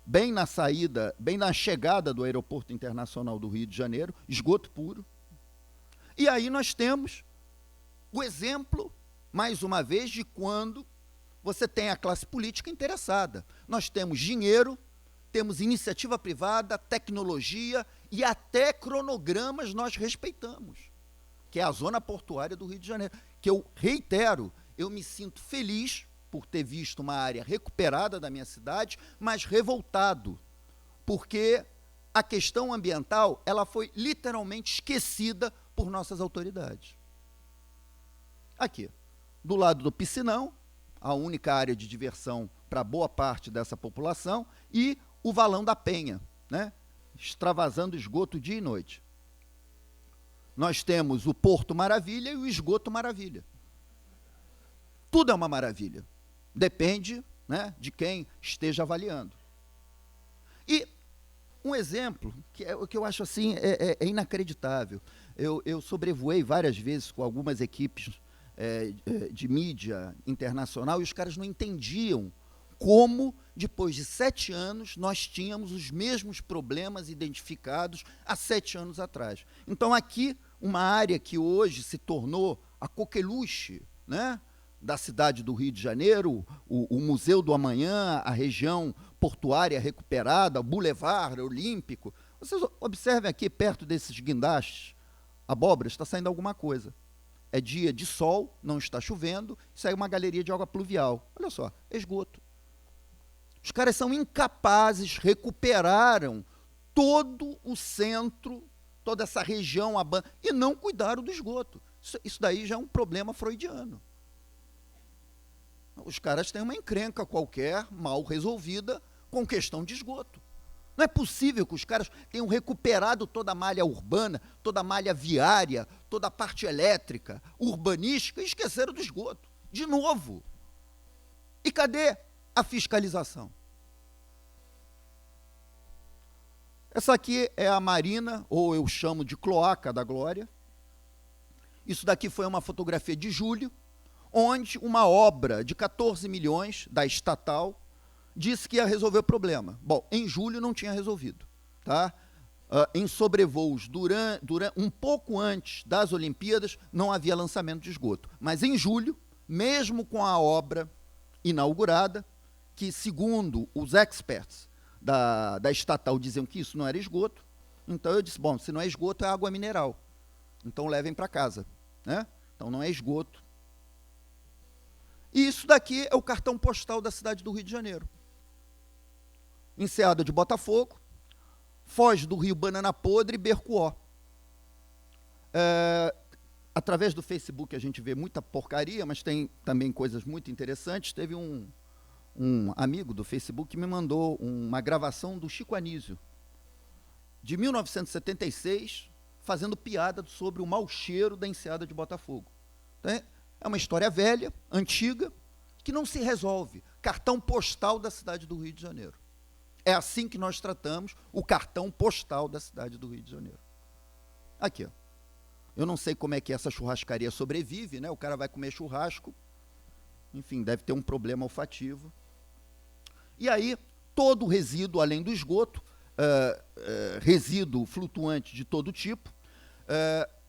Speaker 2: bem na chegada do Aeroporto Internacional do Rio de Janeiro, esgoto puro. E aí nós temos o exemplo, mais uma vez, de quando você tem a classe política interessada. Nós temos dinheiro, temos iniciativa privada, tecnologia e até cronogramas nós respeitamos, que é a zona portuária do Rio de Janeiro, que eu reitero, eu me sinto feliz por ter visto uma área recuperada da minha cidade, mas revoltado, porque a questão ambiental ela foi literalmente esquecida por nossas autoridades. Aqui, do lado do Piscinão, a única área de diversão para boa parte dessa população, e o Valão da Penha, né, extravasando esgoto dia e noite. Nós temos o Porto Maravilha e o Esgoto Maravilha. Tudo é uma maravilha. Depende, né, de quem esteja avaliando. E um exemplo, que eu acho assim, é inacreditável. Eu sobrevoei várias vezes com algumas equipes de mídia internacional e os caras não entendiam como, depois de 7 anos, nós tínhamos os mesmos problemas identificados há 7 anos atrás. Então, aqui, uma área que hoje se tornou a coqueluche, né, da cidade do Rio de Janeiro, o Museu do Amanhã, a região portuária recuperada, o Boulevard Olímpico. Vocês observem aqui, perto desses guindastes, abóboras, está saindo alguma coisa. É dia de sol, não está chovendo, sai uma galeria de água pluvial. Olha só, esgoto. Os caras são incapazes, recuperaram todo o centro, toda essa região, e não cuidaram do esgoto. Isso daí já é um problema freudiano. Os caras têm uma encrenca qualquer, mal resolvida, com questão de esgoto. Não é possível que os caras tenham recuperado toda a malha urbana, toda a malha viária, toda a parte elétrica, urbanística, e esqueceram do esgoto. De novo. E cadê a fiscalização? Essa aqui é a Marina, ou eu chamo de Cloaca da Glória. Isso daqui foi uma fotografia de julho, onde uma obra de 14 milhões da estatal disse que ia resolver o problema. Bom, em julho não tinha resolvido. Tá? Em sobrevoos, um pouco antes das Olimpíadas, não havia lançamento de esgoto. Mas em julho, mesmo com a obra inaugurada, que segundo os experts da estatal diziam que isso não era esgoto, então eu disse, bom, se não é esgoto, é água mineral. Então levem para casa. Né? Então não é esgoto. E isso daqui é o cartão postal da cidade do Rio de Janeiro. Enseada de Botafogo, Foz do Rio, Banana Podre e Bercoó. Através do Facebook a gente vê muita porcaria, mas tem também coisas muito interessantes. Teve um amigo do Facebook que me mandou uma gravação do Chico Anísio, de 1976, fazendo piada sobre o mau cheiro da enseada de Botafogo. Então, é uma história velha, antiga, que não se resolve. Cartão postal da cidade do Rio de Janeiro. É assim que nós tratamos o cartão postal da cidade do Rio de Janeiro. Aqui, ó. Eu não sei como é que essa churrascaria sobrevive, né? O cara vai comer churrasco, enfim, deve ter um problema olfativo. E aí, todo o resíduo, além do esgoto, resíduo flutuante de todo tipo,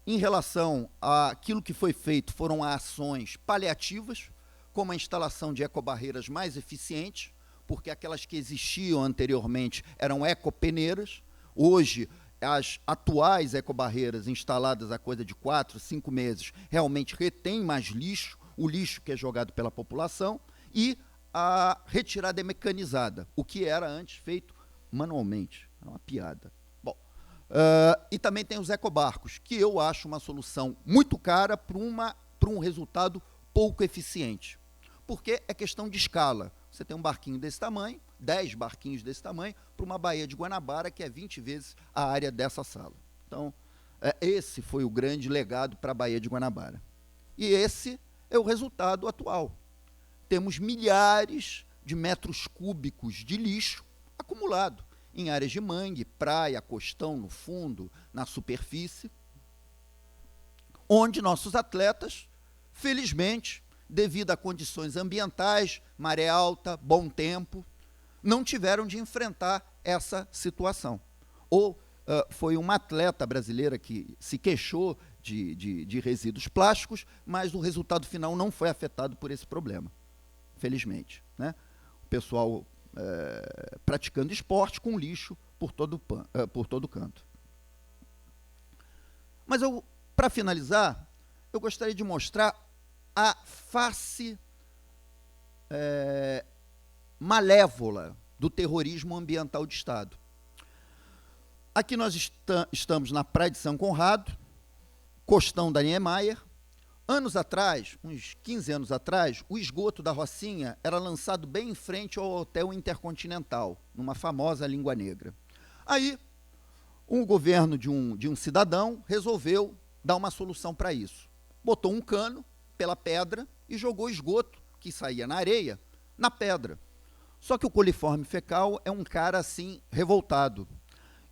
Speaker 2: em relação àquilo que foi feito, foram ações paliativas, como a instalação de ecobarreiras mais eficientes, porque aquelas que existiam anteriormente eram ecopeneiras. Hoje, as atuais ecobarreiras instaladas há coisa de 4, 5 meses realmente retêm mais lixo, o lixo que é jogado pela população, e a retirada é mecanizada, o que era antes feito manualmente. É uma piada. Bom, e também tem os ecobarcos, que eu acho uma solução muito cara para um resultado pouco eficiente. Porque é questão de escala. Você tem um barquinho desse tamanho, 10 barquinhos desse tamanho, para uma Baía de Guanabara, que é 20 vezes a área dessa sala. Então, esse foi o grande legado para a Baía de Guanabara. E esse é o resultado atual. Temos milhares de metros cúbicos de lixo acumulado em áreas de mangue, praia, costão, no fundo, na superfície, onde nossos atletas, felizmente, devido a condições ambientais, maré alta, bom tempo, não tiveram de enfrentar essa situação. Ou foi uma atleta brasileira que se queixou de resíduos plásticos, mas o resultado final não foi afetado por esse problema, felizmente, né? O pessoal praticando esporte com lixo por todo canto. Mas, para finalizar, eu gostaria de mostrar a face malévola do terrorismo ambiental de Estado. Aqui nós estamos na Praia de São Conrado, costão da Niemeyer. Anos atrás, uns 15 anos atrás, o esgoto da Rocinha era lançado bem em frente ao Hotel Intercontinental, numa famosa Língua Negra. Aí, o governo de um cidadão resolveu dar uma solução para isso. Botou um cano pela pedra e jogou esgoto, que saía na areia, na pedra. Só que o coliforme fecal é um cara assim revoltado.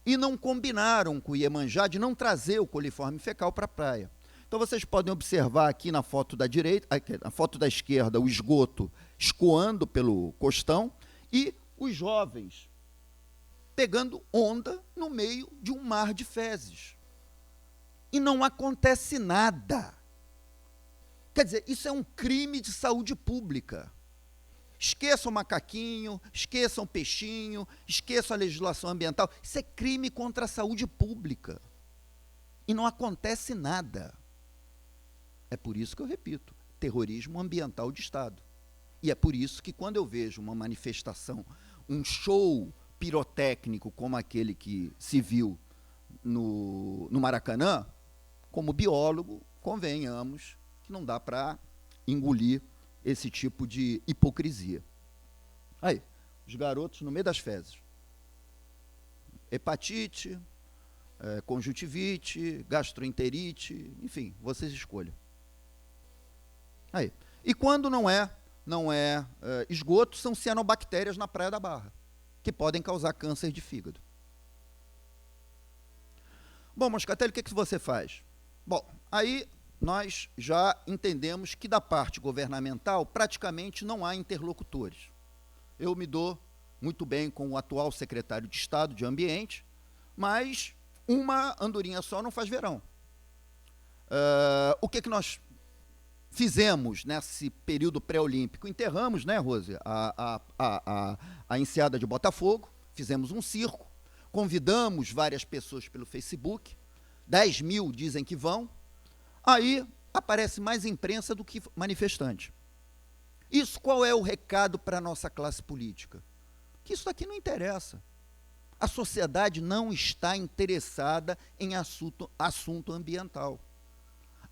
Speaker 2: E não combinaram com o Iemanjá de não trazer o coliforme fecal para a praia. Então vocês podem observar aqui na foto da direita, na foto da esquerda, o esgoto escoando pelo costão e os jovens pegando onda no meio de um mar de fezes. E não acontece nada. Quer dizer, isso é um crime de saúde pública. Esqueçam o macaquinho, esqueçam o peixinho, esqueçam a legislação ambiental. Isso é crime contra a saúde pública. E não acontece nada. É por isso que eu repito, terrorismo ambiental de Estado. E é por isso que quando eu vejo uma manifestação, um show pirotécnico como aquele que se viu no Maracanã, como biólogo, convenhamos que não dá para engolir esse tipo de hipocrisia. Aí, os garotos no meio das fezes. Hepatite, conjuntivite, gastroenterite, enfim, vocês escolham. Aí. E quando não é esgoto, são cianobactérias na Praia da Barra, que podem causar câncer de fígado. Bom, Moscatelli, o que você faz? Bom, aí nós já entendemos que da parte governamental praticamente não há interlocutores. Eu me dou muito bem com o atual secretário de Estado de Ambiente, mas uma andorinha só não faz verão. O que nós fizemos nesse período pré-olímpico? Enterramos, né, Rose, a enseada de Botafogo, fizemos um circo, convidamos várias pessoas pelo Facebook, 10 mil dizem que vão, aí aparece mais imprensa do que manifestante. Isso qual é o recado para a nossa classe política? Que isso aqui não interessa. A sociedade não está interessada em assunto ambiental.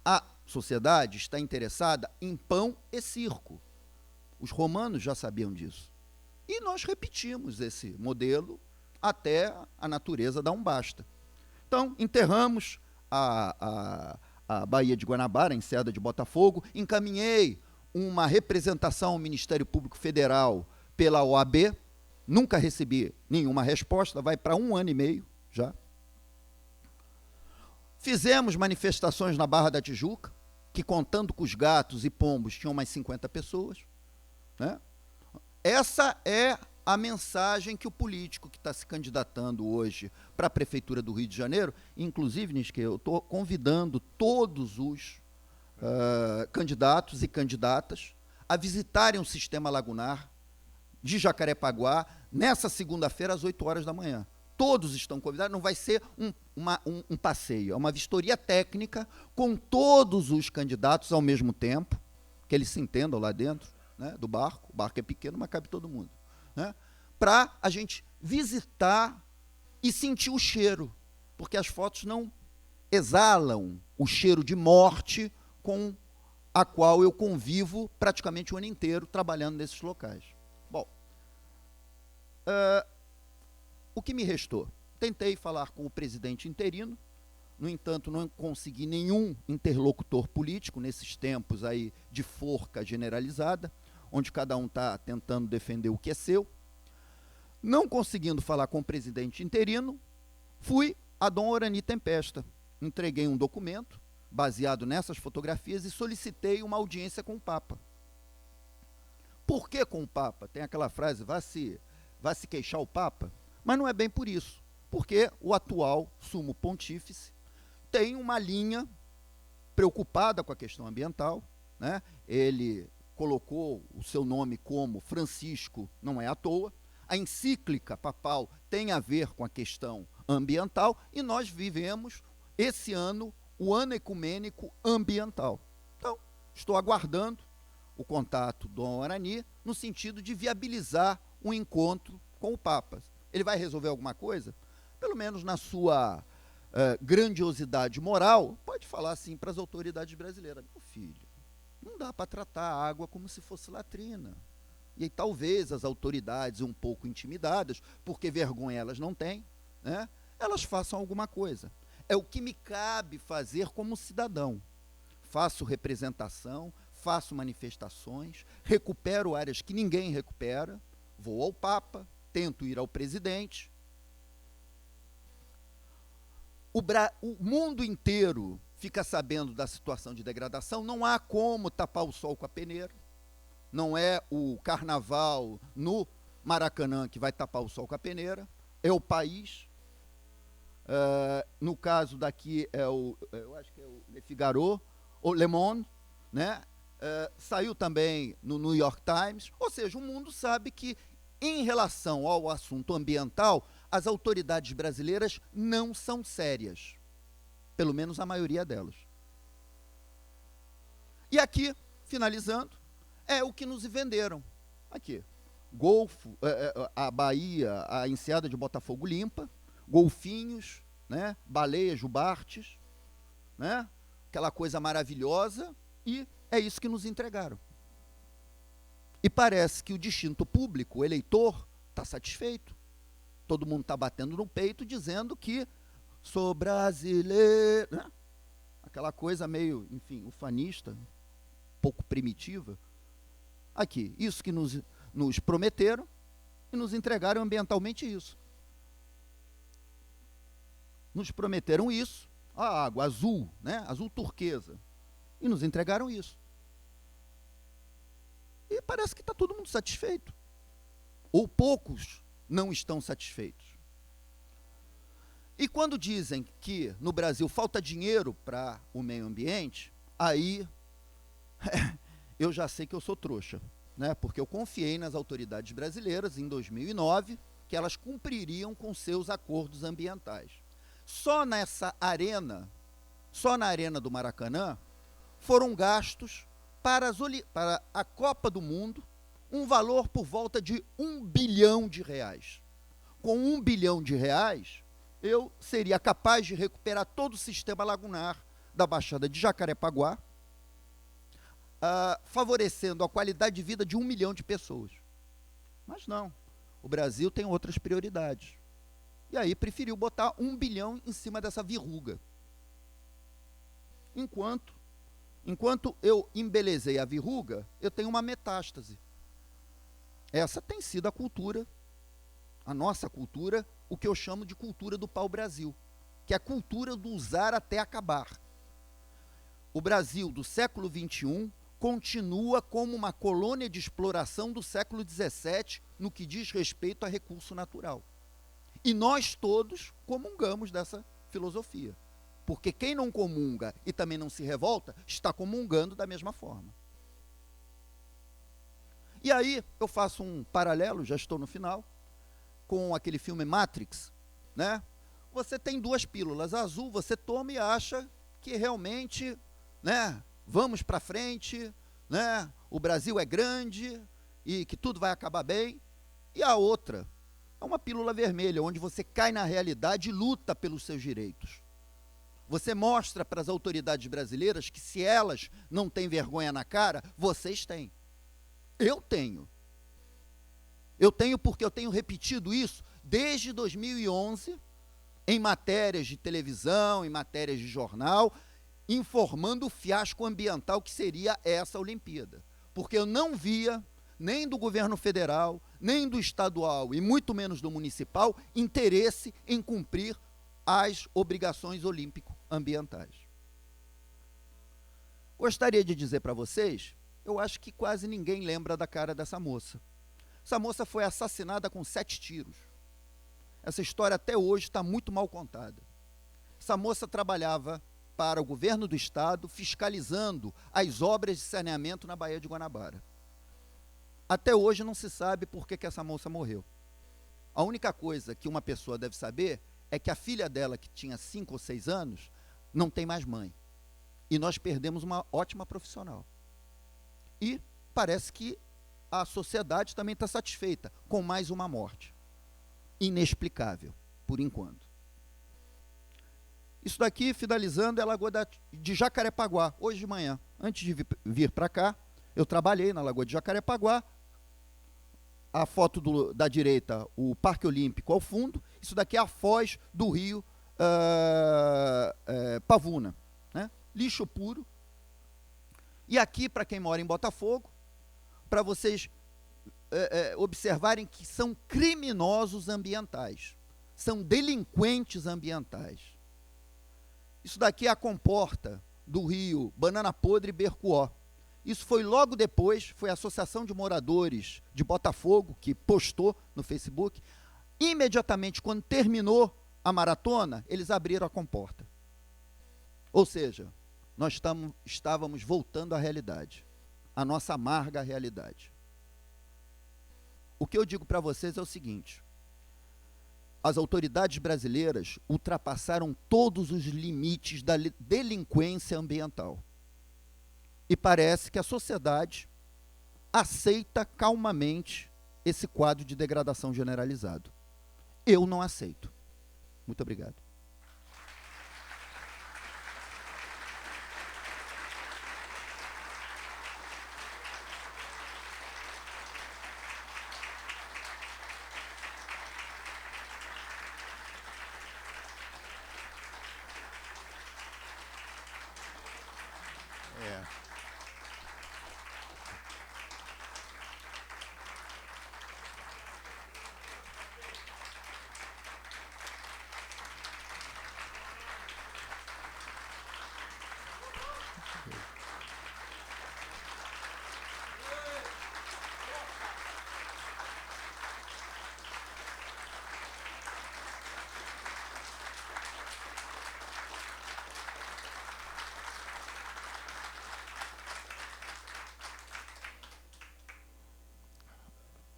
Speaker 2: A sociedade está interessada em pão e circo. Os romanos já sabiam disso. E nós repetimos esse modelo até a natureza dar um basta. Então, enterramos a Baía de Guanabara, a enseada de Botafogo, encaminhei uma representação ao Ministério Público Federal pela OAB, nunca recebi nenhuma resposta, vai para 1 ano e meio já. Fizemos manifestações na Barra da Tijuca, que contando com os gatos e pombos tinham umas 50 pessoas. Né? Essa é a mensagem que o político que está se candidatando hoje para a Prefeitura do Rio de Janeiro, inclusive, Nisque, eu estou convidando todos os candidatos e candidatas a visitarem o sistema lagunar de Jacarepaguá nessa segunda-feira às 8 horas da manhã. Todos estão convidados, não vai ser um passeio, é uma vistoria técnica com todos os candidatos ao mesmo tempo, que eles se entendam lá dentro, né, do barco. O barco é pequeno, mas cabe todo mundo. Né, para a gente visitar e sentir o cheiro, porque as fotos não exalam o cheiro de morte com a qual eu convivo praticamente o ano inteiro trabalhando nesses locais. Bom, o que me restou? Tentei falar com o presidente interino, no entanto, não consegui nenhum interlocutor político nesses tempos aí de forca generalizada, onde cada um está tentando defender o que é seu. Não conseguindo falar com o presidente interino, fui a Dom Orani Tempesta. Entreguei um documento baseado nessas fotografias e solicitei uma audiência com o Papa. Por que com o Papa? Tem aquela frase, vá se queixar o Papa, mas não é bem por isso, porque o atual sumo pontífice tem uma linha preocupada com a questão ambiental, né? Ele colocou o seu nome como Francisco, não é à toa. A encíclica papal tem a ver com a questão ambiental e nós vivemos esse ano o ano ecumênico ambiental. Então, estou aguardando o contato do Dom Orani no sentido de viabilizar um encontro com o Papa. Ele vai resolver alguma coisa? Pelo menos na sua grandiosidade moral, pode falar assim para as autoridades brasileiras: meu filho, não dá para tratar a água como se fosse latrina. E aí, talvez as autoridades um pouco intimidadas, porque vergonha elas não têm, né, elas façam alguma coisa. É o que me cabe fazer como cidadão. Faço representação, faço manifestações, recupero áreas que ninguém recupera, vou ao Papa, tento ir ao presidente. O mundo inteiro fica sabendo da situação de degradação, não há como tapar o sol com a peneira. Não é o carnaval no Maracanã que vai tapar o sol com a peneira, é o país. No caso daqui, eu acho que é o Le Figaro, ou Le Monde, né? Saiu também no New York Times, ou seja, o mundo sabe que, em relação ao assunto ambiental, as autoridades brasileiras não são sérias, pelo menos a maioria delas. E aqui, finalizando, é o que nos venderam. Aqui, Golfo, a Bahia, a enseada de Botafogo limpa, golfinhos, né, baleias, jubartes, né, aquela coisa maravilhosa, e é isso que nos entregaram. E parece que o distinto público, o eleitor, está satisfeito. Todo mundo está batendo no peito, dizendo que sou brasileiro, né? Aquela coisa meio, enfim, ufanista, pouco primitiva. Aqui, isso que nos prometeram e nos entregaram ambientalmente isso. Nos prometeram isso, a água azul, né, azul turquesa, e nos entregaram isso. E parece que está todo mundo satisfeito. Ou poucos não estão satisfeitos. E quando dizem que no Brasil falta dinheiro para o meio ambiente, aí eu já sei que eu sou trouxa, né? Porque eu confiei nas autoridades brasileiras em 2009 que elas cumpririam com seus acordos ambientais. Só nessa arena, só na arena do Maracanã, foram gastos para a Copa do Mundo um valor por volta de R$1 bilhão. Com R$1 bilhão, eu seria capaz de recuperar todo o sistema lagunar da Baixada de Jacarepaguá, favorecendo a qualidade de vida de 1 milhão de pessoas. Mas não, o Brasil tem outras prioridades. E aí preferiu botar 1 bilhão em cima dessa verruga. Enquanto eu embelezei a verruga, eu tenho uma metástase. Essa tem sido a cultura, a nossa cultura, o que eu chamo de cultura do pau-brasil, que é a cultura do usar até acabar. O Brasil do século XXI continua como uma colônia de exploração do século XVII no que diz respeito a recurso natural. E nós todos comungamos dessa filosofia. Porque quem não comunga e também não se revolta, está comungando da mesma forma. E aí eu faço um paralelo, já estou no final, com aquele filme Matrix, né? Você tem duas pílulas, a azul você toma e acha que realmente, né, vamos para frente, né, o Brasil é grande e que tudo vai acabar bem. E a outra é uma pílula vermelha, onde você cai na realidade e luta pelos seus direitos. Você mostra para as autoridades brasileiras que se elas não têm vergonha na cara, vocês têm. Eu tenho. Eu tenho porque eu tenho repetido isso desde 2011, em matérias de televisão, em matérias de jornal, informando o fiasco ambiental que seria essa Olimpíada. Porque eu não via, nem do governo federal, nem do estadual, e muito menos do municipal, interesse em cumprir as obrigações olímpico-ambientais. Gostaria de dizer para vocês, eu acho que quase ninguém lembra da cara dessa moça. Essa moça foi assassinada com 7 tiros. Essa história até hoje está muito mal contada. Essa moça trabalhava para o governo do estado, fiscalizando as obras de saneamento na Baía de Guanabara. Até hoje não se sabe por que essa moça morreu. A única coisa que uma pessoa deve saber é que a filha dela, que tinha 5 ou 6 anos, não tem mais mãe. E nós perdemos uma ótima profissional. E parece que a sociedade também está satisfeita com mais uma morte. Inexplicável, por enquanto. Isso daqui, finalizando, é a Lagoa de Jacarepaguá. Hoje de manhã, antes de vir para cá, eu trabalhei na Lagoa de Jacarepaguá. A foto da direita, o Parque Olímpico ao fundo. Isso daqui é a foz do rio Pavuna, né? Lixo puro. E aqui, para quem mora em Botafogo, para vocês observarem que são criminosos ambientais, são delinquentes ambientais. Isso daqui é a comporta do rio Banana Podre e Bercuó. Isso foi logo depois, foi a Associação de Moradores de Botafogo que postou no Facebook. Imediatamente, quando terminou a maratona, eles abriram a comporta. Ou seja, nós estávamos voltando à realidade, a nossa amarga realidade. O que eu digo para vocês é o seguinte: as autoridades brasileiras ultrapassaram todos os limites da delinquência ambiental. E parece que a sociedade aceita calmamente esse quadro de degradação generalizado. Eu não aceito. Muito obrigado.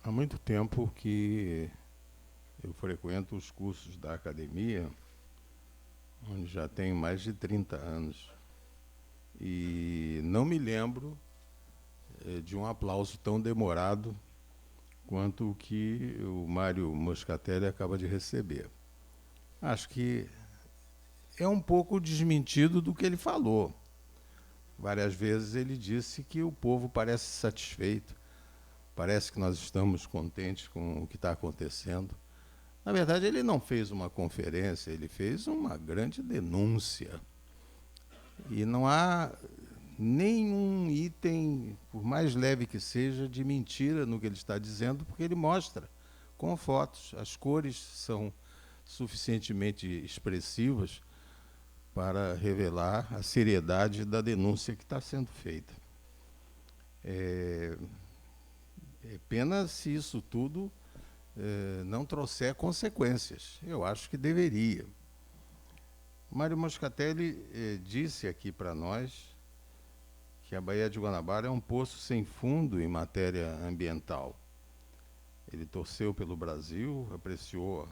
Speaker 1: Há muito tempo que eu frequento os cursos da academia, onde já tenho mais de 30 anos, e não me lembro de um aplauso tão demorado quanto o que o Mário Moscatelli acaba de receber. Acho que é um pouco desmentido do que ele falou. Várias vezes ele disse que o povo parece satisfeito, parece que nós estamos contentes com o que está acontecendo. Na verdade, ele não fez uma conferência, ele fez uma grande denúncia. E não há nenhum item, por mais leve que seja, de mentira no que ele está dizendo, porque ele mostra com fotos. As cores são suficientemente expressivas para revelar a seriedade da denúncia que está sendo feita. É pena se isso tudo não trouxer consequências. Eu acho que deveria. Mário Moscatelli disse aqui para nós que a Baía de Guanabara é um poço sem fundo em matéria ambiental. Ele torceu pelo Brasil, apreciou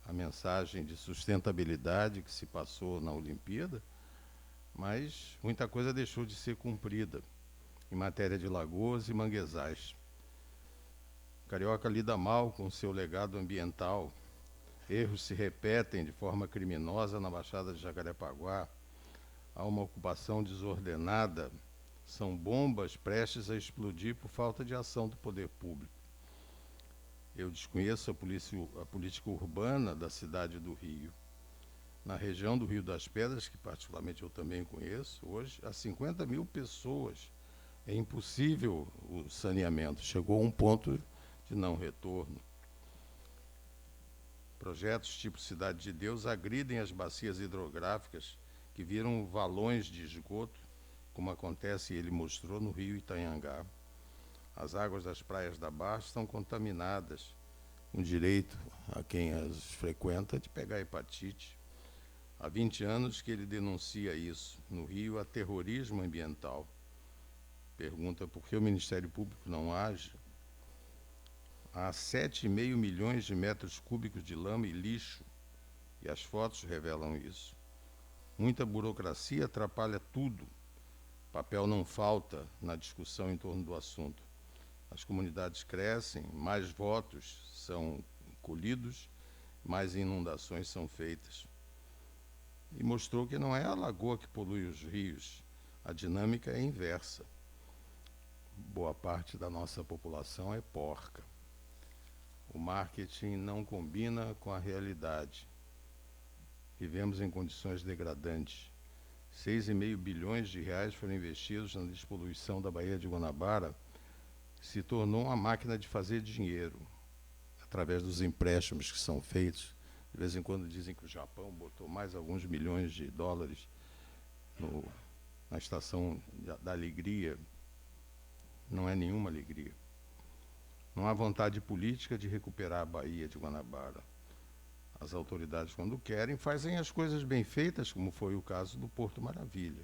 Speaker 1: a mensagem de sustentabilidade que se passou na Olimpíada, mas muita coisa deixou de ser cumprida em matéria de lagoas e manguezais. Carioca lida mal com seu legado ambiental. Erros se repetem de forma criminosa na Baixada de Jacarepaguá. Há uma ocupação desordenada. São bombas prestes a explodir por falta de ação do poder público. Eu desconheço a política urbana da cidade do Rio. Na região do Rio das Pedras, que particularmente eu também conheço, hoje há 50 mil pessoas. É impossível o saneamento. Chegou a um ponto de não retorno. Projetos tipo Cidade de Deus agridem as bacias hidrográficas que viram valões de esgoto, como acontece, e ele mostrou, no rio Itanhangá. As águas das praias da Barra estão contaminadas, com direito a quem as frequenta de pegar hepatite. Há 20 anos que ele denuncia isso. No Rio há terrorismo ambiental. Pergunta por que o Ministério Público não age. Há 7,5 milhões de metros cúbicos de lama e lixo, e as fotos revelam isso. Muita burocracia atrapalha tudo. Papel não falta na discussão em torno do assunto. As comunidades crescem, mais votos são colhidos, mais inundações são feitas. E mostrou que não é a lagoa que polui os rios, a dinâmica é inversa. Boa parte da nossa população é porca. O marketing não combina com a realidade. Vivemos em condições degradantes. 6,5 bilhões de reais foram investidos na despoluição da Baía de Guanabara. Se tornou uma máquina de fazer dinheiro, através dos empréstimos que são feitos. De vez em quando dizem que o Japão botou mais alguns milhões de dólares na estação da alegria. Não é nenhuma alegria. Não há vontade política de recuperar a Baía de Guanabara. As autoridades, quando querem, fazem as coisas bem feitas, como foi o caso do Porto Maravilha.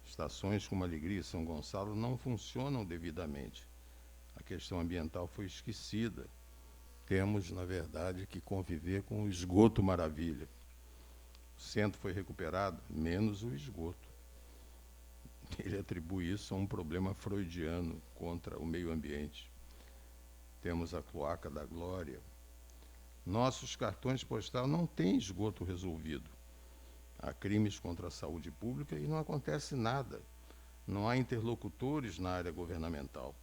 Speaker 1: Estações como Alegria e São Gonçalo não funcionam devidamente. A questão ambiental foi esquecida. Temos, na verdade, que conviver com o esgoto Maravilha. O centro foi recuperado, menos o esgoto. Ele atribui isso a um problema freudiano contra o meio ambiente. Temos a Cloaca da Glória. Nossos cartões postais não têm esgoto resolvido. Há crimes contra a saúde pública e não acontece nada. Não há interlocutores na área governamental.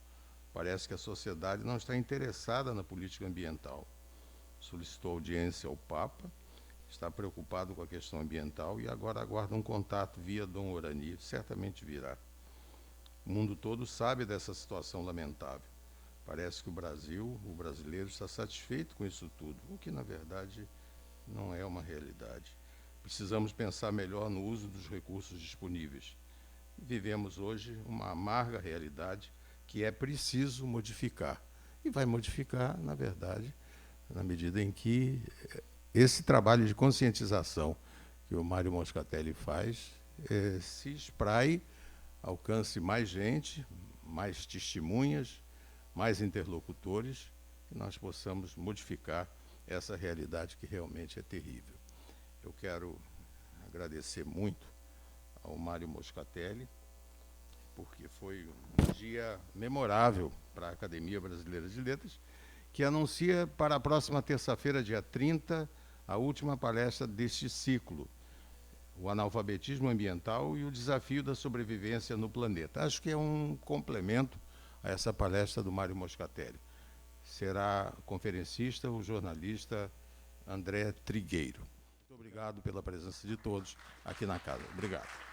Speaker 1: Parece que a sociedade não está interessada na política ambiental. Solicitou audiência ao Papa, está preocupado com a questão ambiental e agora aguarda um contato via Dom Orani. Certamente virá. O mundo todo sabe dessa situação lamentável. Parece que o brasileiro está satisfeito com isso tudo, o que, na verdade, não é uma realidade. Precisamos pensar melhor no uso dos recursos disponíveis. Vivemos hoje uma amarga realidade que é preciso modificar. E vai modificar, na verdade, na medida em que esse trabalho de conscientização que o Mário Moscatelli faz se espraie, alcance mais gente, mais testemunhas, mais interlocutores, e nós possamos modificar essa realidade que realmente é terrível. Eu quero agradecer muito ao Mário Moscatelli porque foi um dia memorável para a Academia Brasileira de Letras, que anuncia para a próxima terça-feira, dia 30, a última palestra deste ciclo, o analfabetismo ambiental e o desafio da sobrevivência no planeta. Acho que é um complemento a essa palestra do Mário Moscatelli. Será conferencista o jornalista André Trigueiro. Muito obrigado pela presença de todos aqui na casa. Obrigado.